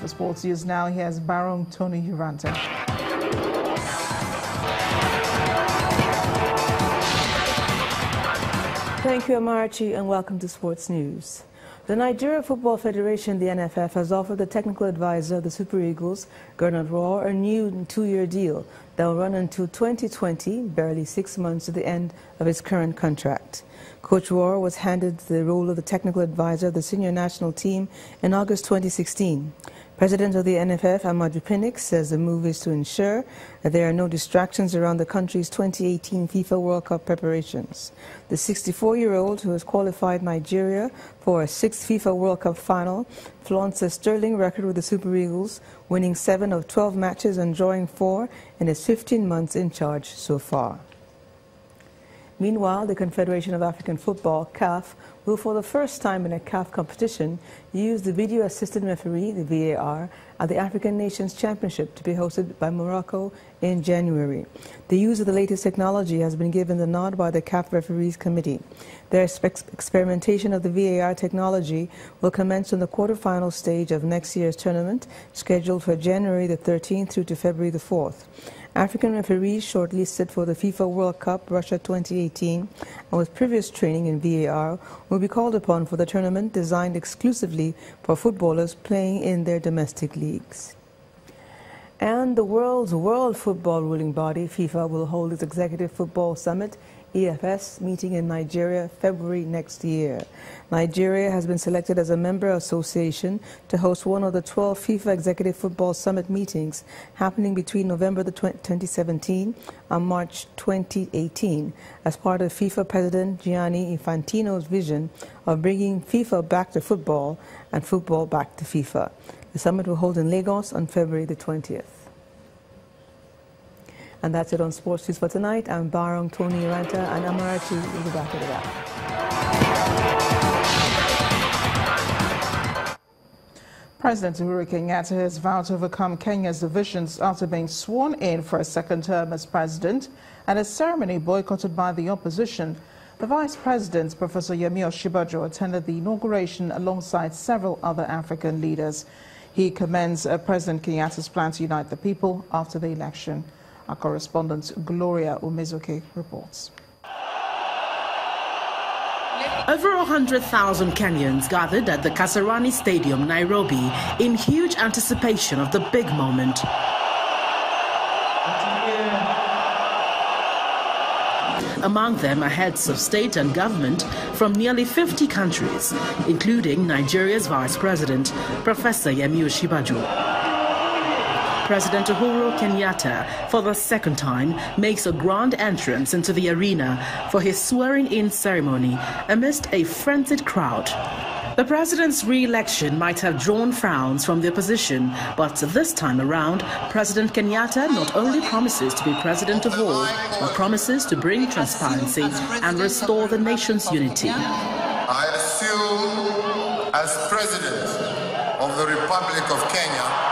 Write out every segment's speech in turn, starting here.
For sports news now, here's Barong Tony Uranta. Thank you, Amarachi, and welcome to Sports News. The Nigeria Football Federation, the NFF, has offered the technical advisor of the Super Eagles, Gernot Rohr, a new 2-year deal that will run until 2020, barely 6 months to the end of his current contract. Coach Rohr was handed the role of the technical advisor of the senior national team in August 2016. President of the NFF, Amadu Pinnick, says the move is to ensure that there are no distractions around the country's 2018 FIFA World Cup preparations. The 64-year-old, who has qualified Nigeria for a 6th FIFA World Cup final, flaunts a sterling record with the Super Eagles, winning 7 of 12 matches and drawing 4 in his 15 months in charge so far. Meanwhile, the Confederation of African Football, CAF, will for the first time in a CAF competition use the video assistant referee, the VAR, at the African Nations Championship to be hosted by Morocco in January. The use of the latest technology has been given the nod by the CAF Referees Committee. Their experimentation of the VAR technology will commence on the quarterfinal stage of next year's tournament, scheduled for January the 13th through to February the 4th. African referees shortlisted for the FIFA World Cup Russia 2018 and with previous training in VAR will be called upon for the tournament designed exclusively for footballers playing in their domestic leagues. And the world's football ruling body, FIFA, will hold its Executive Football Summit, EFS, meeting in Nigeria February next year. Nigeria has been selected as a member association to host one of the 12 FIFA Executive Football Summit meetings happening between November 2017 and March 2018 as part of FIFA President Gianni Infantino's vision of bringing FIFA back to football and football back to FIFA. The summit will hold in Lagos on February the 20th. And that's it on Sports News for tonight. I'm Barong Tony Uranta, and Amarachi will be back at that. President Uhuru Kenyatta has vowed to overcome Kenya's divisions after being sworn in for a second term as president at a ceremony boycotted by the opposition. The Vice President, Professor Yemi Osinbajo, attended the inauguration alongside several other African leaders. He commends President Kenyatta's plan to unite the people after the election. Our correspondent Gloria Umezuke reports. Over 100,000 Kenyans gathered at the Kasarani Stadium, Nairobi, in huge anticipation of the big moment. Among them are heads of state and government from nearly 50 countries, including Nigeria's Vice President, Professor Yemi Osinbajo. President Uhuru Kenyatta, for the second time, makes a grand entrance into the arena for his swearing-in ceremony amidst a frenzied crowd. The president's re-election might have drawn frowns from the opposition, but this time around, President Kenyatta not only promises to be president of all, but promises to bring transparency and restore the nation's unity. I assume, as president of the Republic of Kenya,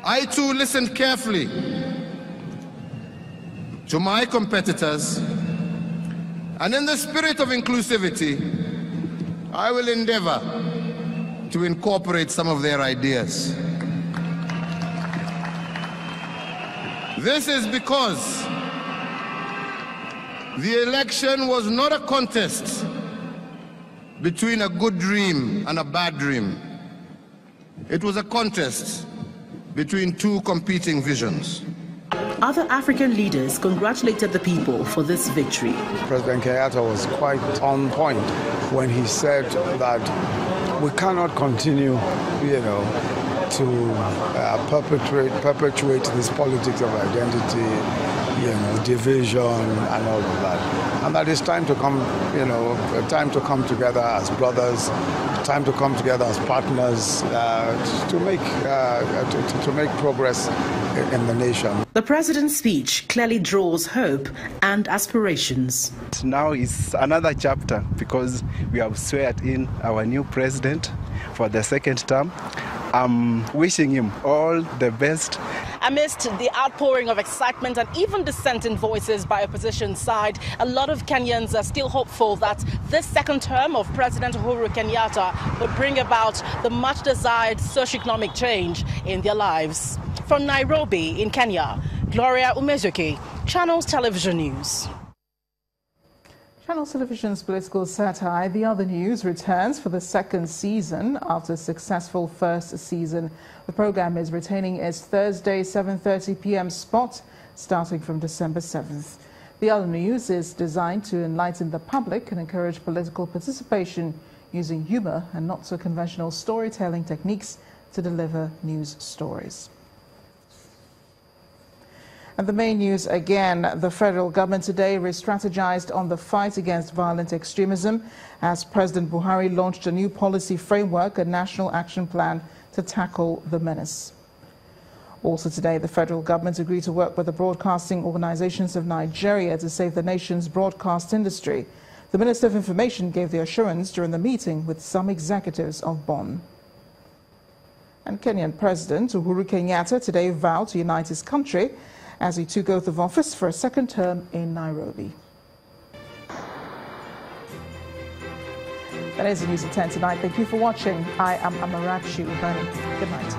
I too listened carefully to my competitors, and in the spirit of inclusivity, I will endeavor to incorporate some of their ideas. This is because the election was not a contest between a good dream and a bad dream. It was a contest between two competing visions. Other African leaders congratulated the people for this victory. President Kenyatta was quite on point when he said that we cannot continue, to perpetuate this politics of identity, division and all of that. And that it's time to come, time to come together as brothers, time to come together as partners to make progress in the nation. The president's speech clearly draws hope and aspirations. Now is another chapter because we have sworn in our new president for the second term, I'm wishing him all the best. Amidst the outpouring of excitement and even dissenting voices by opposition side, a lot of Kenyans are still hopeful that this second term of President Uhuru Kenyatta would bring about the much-desired socio-economic change in their lives. From Nairobi in Kenya, Gloria Umezuki, Channels Television News. Channels Television's political satire, The Other News, returns for the second season after a successful first season. The program is retaining its Thursday 7:30 p.m. spot starting from December 7th. The Other News is designed to enlighten the public and encourage political participation using humor and not so conventional storytelling techniques to deliver news stories. And the main news again, the federal government today re-strategized on the fight against violent extremism as President Buhari launched a new policy framework, a national action plan to tackle the menace. Also today, the federal government agreed to work with the broadcasting organizations of Nigeria to save the nation's broadcast industry. The Minister of Information gave the assurance during the meeting with some executives of Bonn. And Kenyan President Uhuru Kenyatta today vowed to unite his country as he took oath of office for a second term in Nairobi. That is the news at 10 tonight. Thank you for watching. I am Amarachi Ubani. Good night.